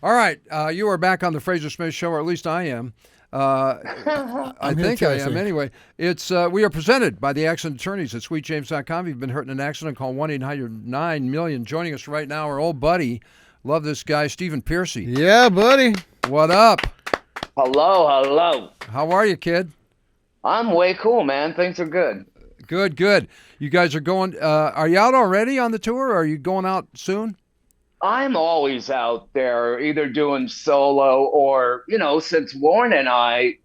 All right, you are back on the Frazer Smith Show, or at least I am. I think I am anyway. It's we are presented by the Accident Attorneys at SweetJames.com. If you've been hurt in an accident, call 1-800-9-MILLION. Joining us right now, our old buddy, love this guy, Stephen Pearcy. Yeah, buddy. What up? Hello. How are you, kid? I'm way cool, man. Things are good. Good. You guys are going, are you out already on the tour, or are you going out soon? I'm always out there either doing solo or, since Warren and I,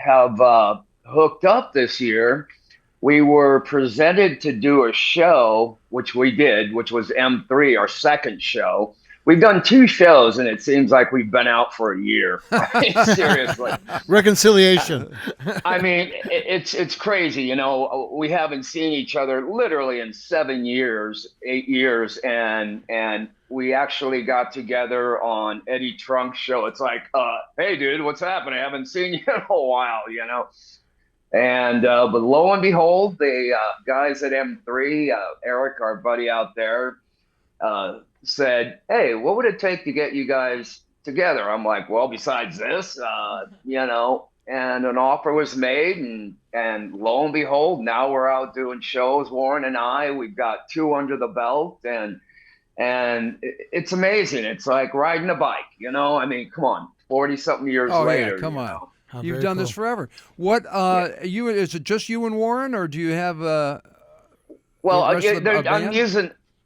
have hooked up this year, we were presented to do a show, which we did, which was M3, our second show. We've done 2 shows, and it seems like we've been out for a year. Seriously. Reconciliation. I mean, it's crazy. We haven't seen each other literally in 7 years, 8 years, and we actually got together on Eddie Trunk's show. It's like, hey, dude, what's happening? I haven't seen you in a while, And but lo and behold, the guys at M3, Eric, our buddy out there, said, hey, what would it take to get you guys together? I'm like, well, besides this, and an offer was made, and lo and behold, now we're out doing shows, Warren and I. We've got 2 under the belt, and it's amazing. It's like riding a bike, I mean, come on, 40-something years later. Yeah, come on. How You've very done cool. this forever. What, is it just you and Warren, or do you have Well, the rest of the band?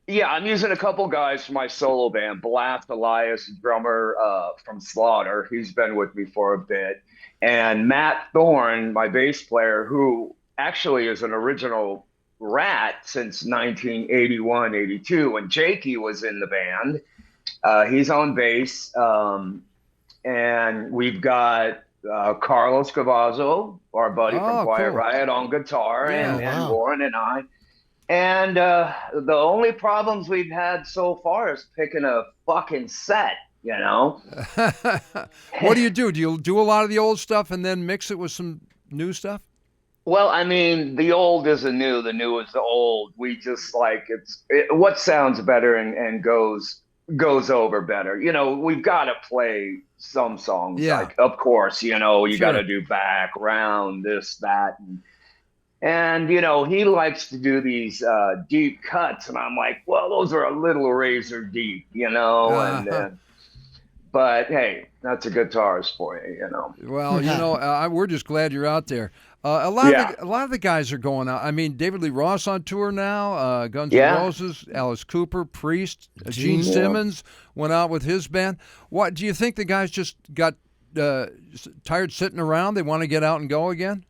I'm using a couple guys from my solo band. Blast Elias, drummer from Slaughter. He's been with me for a bit. And Matt Thorne, my bass player, who actually is an original RATT since 1981, 82, when Jakey was in the band. He's on bass. And we've got Carlos Cavazzo, our buddy from Quiet cool. Riot, on guitar, Yeah, and Warren and I. And the only problems we've had so far is picking a fucking set, What do you do? Do you do a lot of the old stuff and then mix it with some new stuff? Well, I mean, the old is the new is the old. We just like what sounds better and goes over better. We've got to play some songs. Yeah. Like, of course, you Sure. got to do background, this, that, and he likes to do these deep cuts, and I'm like, well, those are a little razor deep, and but hey, that's a guitarist for you, Well, we're just glad you're out there. A lot of the guys are going out. I mean, David Lee Roth on tour now, Guns N' Roses, Alice Cooper, Priest, Gene Simmons went out with his band. What do you think the guys just got tired sitting around? They want to get out and go again?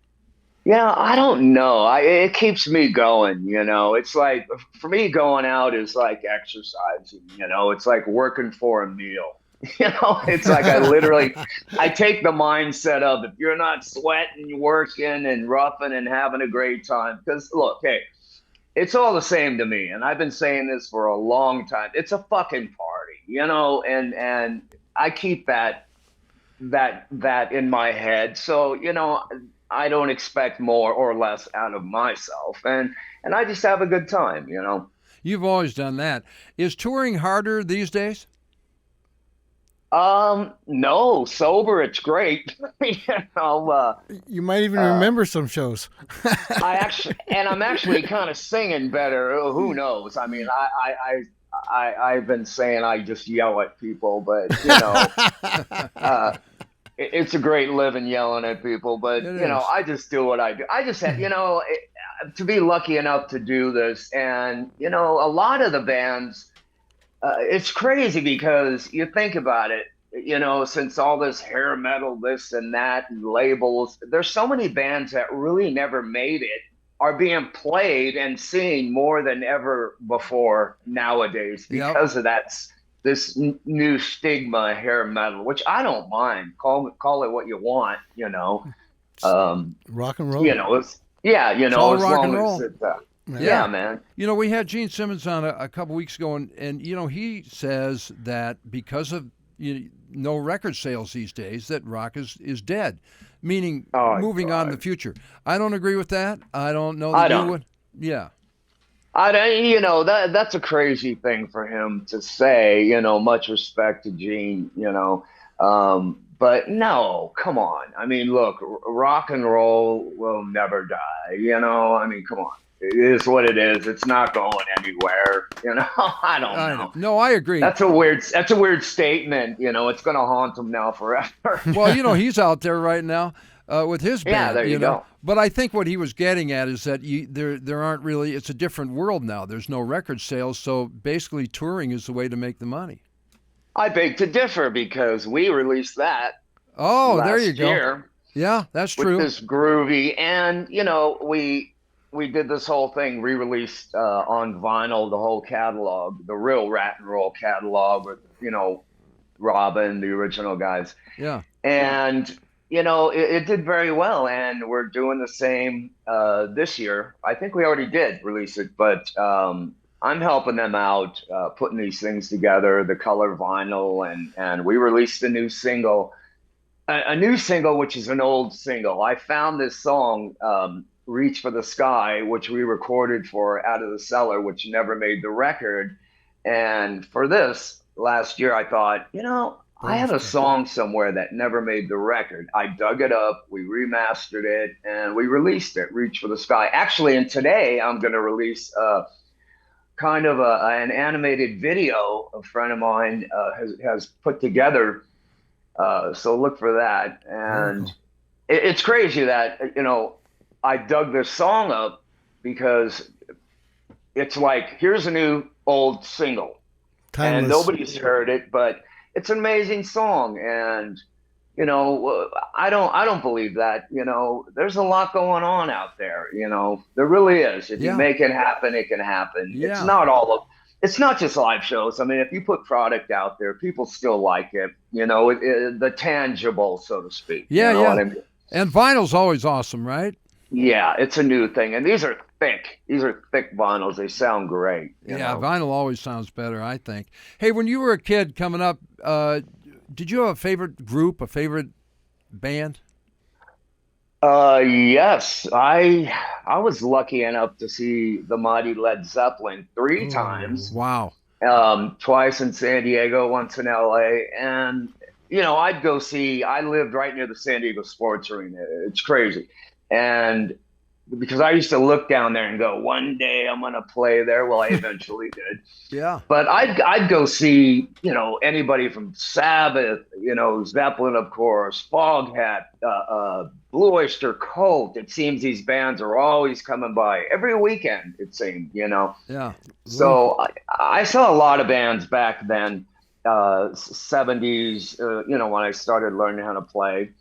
Yeah, I don't know. It keeps me going, It's like, for me, going out is like exercising, It's like working for a meal. It's like I take the mindset of, if you're not sweating, working and roughing and having a great time, because look, hey, it's all the same to me. And I've been saying this for a long time. It's a fucking party, and I keep that in my head. So, I don't expect more or less out of myself, and I just have a good time, You've always done that. Is touring harder these days? No, sober, it's great. You might even remember some shows. I'm actually kind of singing better. Who knows? I mean, I've been saying I just yell at people, but it's a great living yelling at people, but I just do what I do. I just have, to be lucky enough to do this, and a lot of the bands, it's crazy because you think about it, since all this hair metal, this and that, and labels, there's so many bands that really never made it are being played and seen more than ever before nowadays because of this new stigma, hair metal, which I don't mind. Call it what you want, Rock and roll. It's all as rock long and roll. as it, yeah, man. We had Gene Simmons on a couple weeks ago, and he says that because of no record sales these days, that rock is dead, meaning moving on in the future. I don't agree with that. I don't know that you would. Yeah. You know, that's a crazy thing for him to say, you know, much respect to Gene, you know. But no, come on. I mean, look, rock and roll will never die, you know. I mean, come on. It is what it is. It's not going anywhere, you know. I don't know. No, I agree. That's a weird statement, you know. It's going to haunt him now forever. Well, you know, he's out there right now. With his band, yeah, there you know. go. But I think what he was getting at is that there aren't really. It's a different world now. There's no record sales, so basically touring is the way to make the money. I beg to differ because we released that. Oh, there you go. Year yeah, that's true. With this groovy, and you know, we did this whole thing, re-released on vinyl, the whole catalog, the real RATT and Roll catalog with, you know, Robin, the original guys. Yeah. And you know, it did very well, and we're doing the same this year. I think we already did release it, but I'm helping them out, putting these things together, the color vinyl, and we released a new single, which is an old single. I found this song, Reach for the Sky, which we recorded for Out of the Cellar, which never made the record. And for this, last year, I thought, you know, I have a song somewhere that never made the record. I dug it up, we remastered it, and we released it, Reach for the Sky. Actually, and today I'm going to release kind of an animated video a friend of mine has put together. So look for that. And it's crazy that, you know, I dug this song up because it's like, here's a new old single. Timeless. And nobody's heard it, but it's an amazing song. And, you know, I don't believe that, you know, there's a lot going on out there, you know, there really is. If you make it happen, it can happen. Yeah. It's not just live shows. I mean, if you put product out there, people still like it, you know, the tangible, so to speak. Yeah, you know what I mean? And vinyl's always awesome, right? Yeah, it's a new thing. And these are thick. These are thick vinyls. They sound great. You know? Vinyl always sounds better, I think. Hey, when you were a kid coming up, did you have a favorite group, a favorite band? Yes. I was lucky enough to see the mighty Led Zeppelin 3 times. Wow. Twice in San Diego, once in LA. And, you know, I lived right near the San Diego Sports Arena. It's crazy. And because I used to look down there and go, one day I'm going to play there. Well, I eventually did. Yeah. But I'd go see, you know, anybody from Sabbath, you know, Zeppelin, of course, Foghat, Blue Oyster Cult. It seems these bands are always coming by every weekend, it seemed, you know. Yeah. So I saw a lot of bands back then, 70s, you know, when I started learning how to play.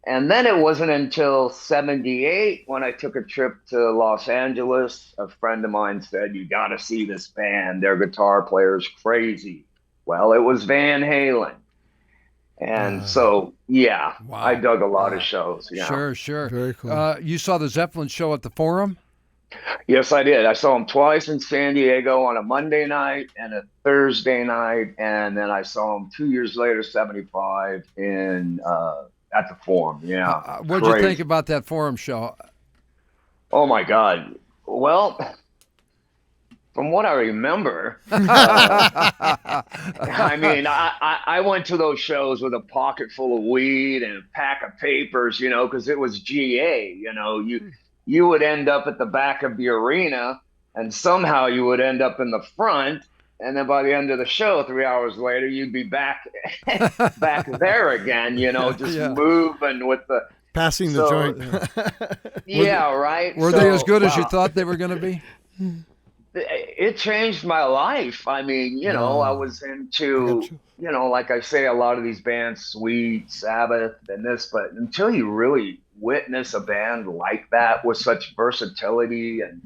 And then it wasn't until 78 when I took a trip to Los Angeles. A friend of mine said, you got to see this band. Their guitar player's crazy. Well, it was Van Halen. And so, yeah, wow. I dug a lot of shows. Yeah. Sure. Very cool. You saw the Zeppelin show at the Forum? Yes, I did. I saw them twice in San Diego on a Monday night and a Thursday night. And then I saw them 2 years later, 75, at the Forum. Yeah. What'd you think about that Forum show? Oh my God. Well, from what I remember, I mean, I went to those shows with a pocket full of weed and a pack of papers, you know, because it was GA, you know, you would end up at the back of the arena and somehow you would end up in the front. And then by the end of the show, 3 hours later, you'd be back there again, you know, just moving with the... Passing the joint. Yeah, right? Were they as good as you thought they were going to be? It changed my life. I mean, you know, I was into, you know, like I say, a lot of these bands, Sweet, Sabbath, and this, but until you really witness a band like that with such versatility and...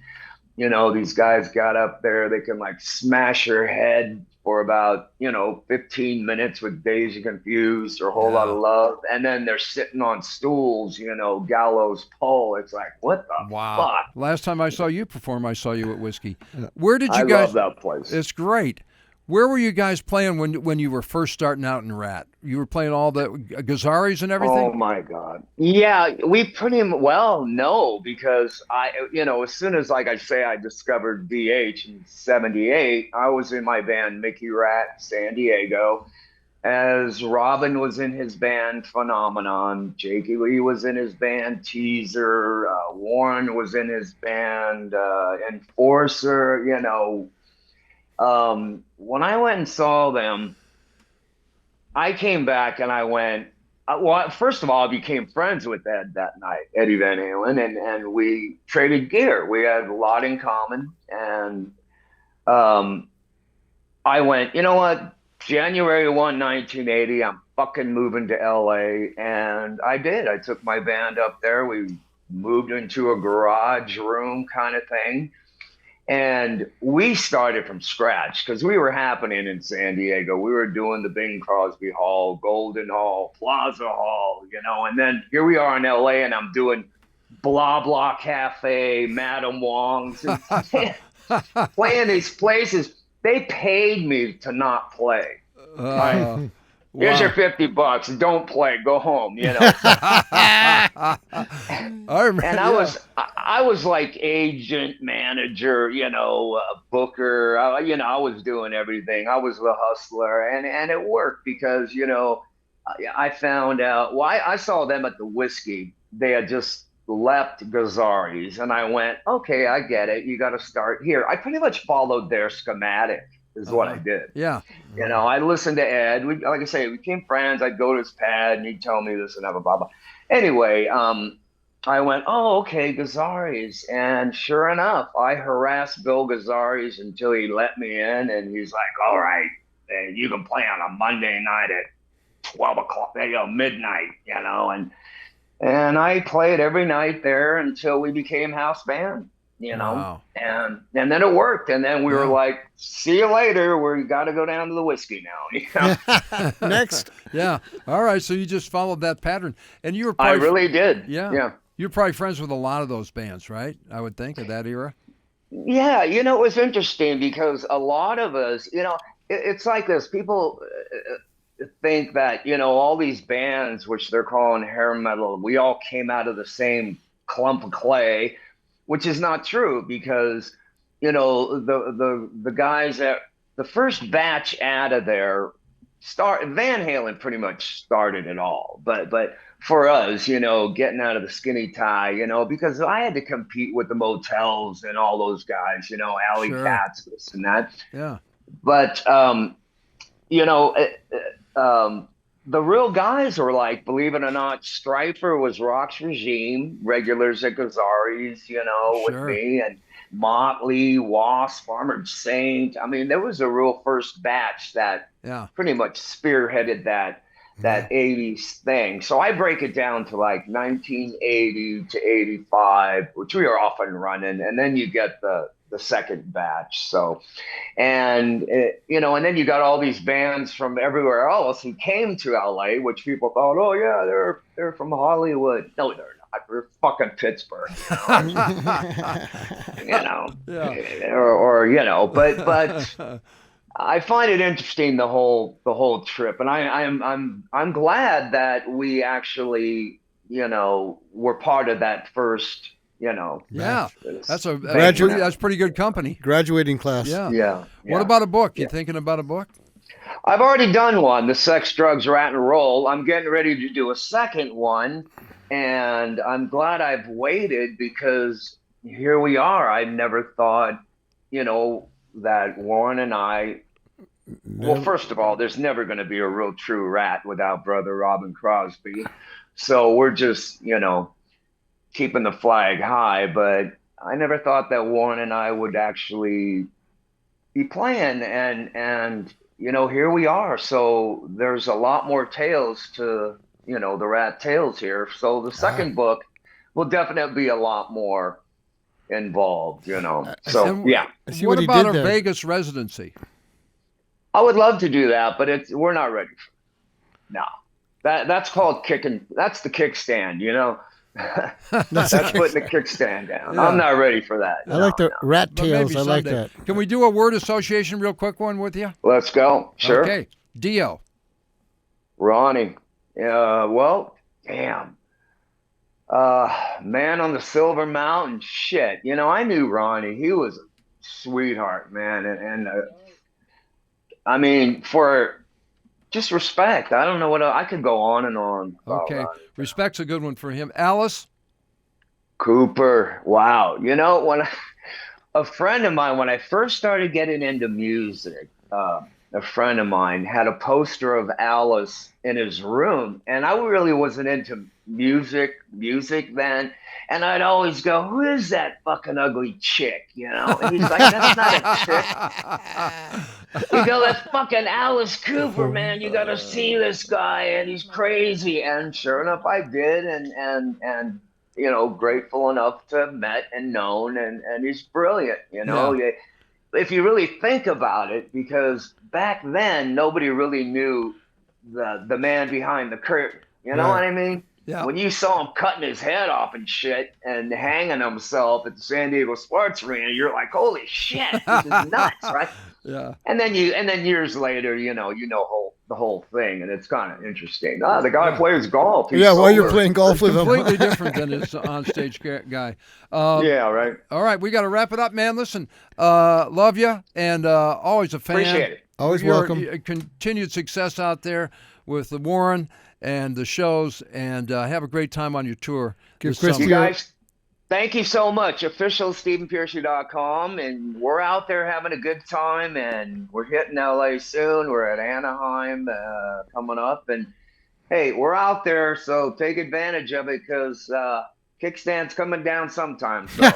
You know, these guys got up there, they can like smash your head for about, you know, 15 minutes with Dazed and Confused or a Whole Lot of Love. And then they're sitting on stools, you know, gallows pole. It's like, what the fuck? Last time I saw you perform, I saw you at Whiskey. Where did you guys? I love that place. It's great. Where were you guys playing when you were first starting out in RATT? You were playing all the Gazaris and everything? Oh my God. Yeah, we well, no, because as soon as, like I say, I discovered VH in '78, I was in my band Mickey Rat San Diego, as Robin was in his band Phenomenon, Jakey Lee was in his band Teaser, Warren was in his band Enforcer, when I went and saw them, I came back and I went, well, first of all, I became friends with Ed that night, Eddie Van Halen, and we traded gear. We had a lot in common. And I went, you know what? January 1, 1980, I'm fucking moving to LA. And I did. I took my band up there. We moved into a garage room kind of thing. And we started from scratch because we were happening in San Diego. We were doing the Bing Crosby Hall, Golden Hall, Plaza Hall, and then here we are in LA and I'm doing Blah Blah Cafe, Madame Wong's, playing these places. They paid me to not play. Here's your $50. Don't play. Go home. And I was like agent, manager, booker. I was doing everything. I was the hustler, and it worked because I found out. Well, I saw them at the Whiskey. They had just left Gazaris, and I went, okay, I get it. You got to start here. I pretty much followed their schematic. Is what I did. Yeah. I listened to Ed. Like I say, we became friends. I'd go to his pad and he'd tell me this and that, blah, blah. Anyway, I went, oh, okay, Gazaris. And sure enough, I harassed Bill Gazaris until he let me in. And he's like, all right, you can play on a Monday night at 12 o'clock, midnight, and I played every night there until we became house band. Wow. And then it worked. And then we were like, see you later. We got to go down to the Whiskey now. Next. Yeah. All right. So you just followed that pattern. And you were I really did. Yeah. You're probably friends with a lot of those bands, right? I would think, of that era. Yeah. It was interesting because a lot of us, it's like this. People think that, all these bands, which they're calling hair metal, we all came out of the same clump of clay, which is not true because, the guys that the first batch out of there Van Halen pretty much started it all. But for us, getting out of the skinny tie, because I had to compete with the Motels and all those guys, Alley Cats, this and that. Yeah. But, the real guys were like, believe it or not, Stryper was Rock's Regime, regulars at Gazaris, with me, and Motley, Wasp, Armored Saint. I mean, there was a real first batch that pretty much spearheaded that 80s thing. So I break it down to like 1980 to 85, which we were often running, and then you get the second batch. So, and and then you got all these bands from everywhere else who came to LA, which people thought, oh yeah, they're from Hollywood. No, they're not. They're fucking Pittsburgh. But I find it interesting the whole trip, and I'm glad that we actually were part of that first. That's pretty good company. Graduating class. Yeah. What about a book? You thinking about a book? I've already done one, The Sex, Drugs, Rat and Roll. I'm getting ready to do a second one, and I'm glad I've waited because here we are. I never thought, that Warren and I. Well, first of all, there's never going to be a real true RATT without brother Robin Crosby, so we're just keeping the flag high, but I never thought that Warren and I would actually be playing, and here we are. So there's a lot more tales to the RATT tales here. So the second book will definitely be a lot more involved. So yeah. What about a Vegas residency? I would love to do that, but we're not ready. No, that's called kicking. That's the kickstand. That's putting the kickstand down. Yeah. I'm not ready for that. I like the rat tails. I like that. Can we do a word association real quick one with you? Let's go. Sure. Okay. Dio. Ronnie. Well, damn. Man on the Silver Mountain. Shit. I knew Ronnie. He was a sweetheart, man. And I mean, for just respect. I don't know what I could go on and on. Okay. Respect's a good one for him. Alice? Cooper. Wow. When a friend of mine, when I first started getting into music, a friend of mine had a poster of Alice in his room, and I really wasn't into music then. And I'd always go, "Who is that fucking ugly chick?" And he's like, "That's not a chick." You go, "That's fucking Alice Cooper, man. You got to see this guy, and he's crazy." And sure enough, I did, and grateful enough to have met and known, and he's brilliant. Yeah. If you really think about it, because back then nobody really knew the man behind the curtain. You know what I mean? Yeah. When you saw him cutting his head off and shit and hanging himself at the San Diego Sports Arena, you're like, "Holy shit, this is nuts!" Right? Yeah. And then years later, the whole thing, and it's kind of interesting. The guy plays golf. He's while you're playing golf with him, completely different than his onstage guy. Yeah, right. All right, we got to wrap it up, man. Listen, love you, and always a fan. Appreciate it. Always welcome. Continued success out there with the Warren and the shows, and have a great time on your tour. You guys, thank you so much. Official StephenPearcy.com, and we're out there having a good time, and we're hitting LA soon. We're at Anaheim coming up, and hey, we're out there, so take advantage of it, because kickstand's coming down sometime. So.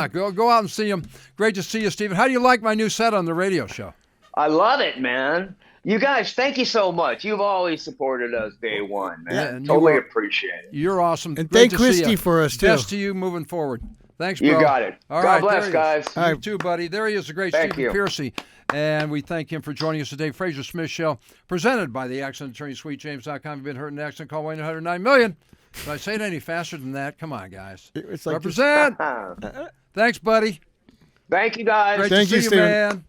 Go out and see him. Great to see you, Stephen. How do you like my new set on the radio show? I love it, man. You guys, thank you so much. You've always supported us day one, man. Yeah, totally appreciate it. You're awesome. And thank Christy for us, too. Best to you moving forward. Thanks, bro. You got it. All God right, bless, guys. You too, buddy. There he is, the great Stephen Pearcy. And we thank him for joining us today. Frazer Smith Show, presented by the Accident Attorney, SweetJames.com. You've been hurt in an accident, call 1-800-9-million. Did I say it any faster than that? Come on, guys. It's like represent. Thanks, buddy. Thank you, guys. Great to see you, man.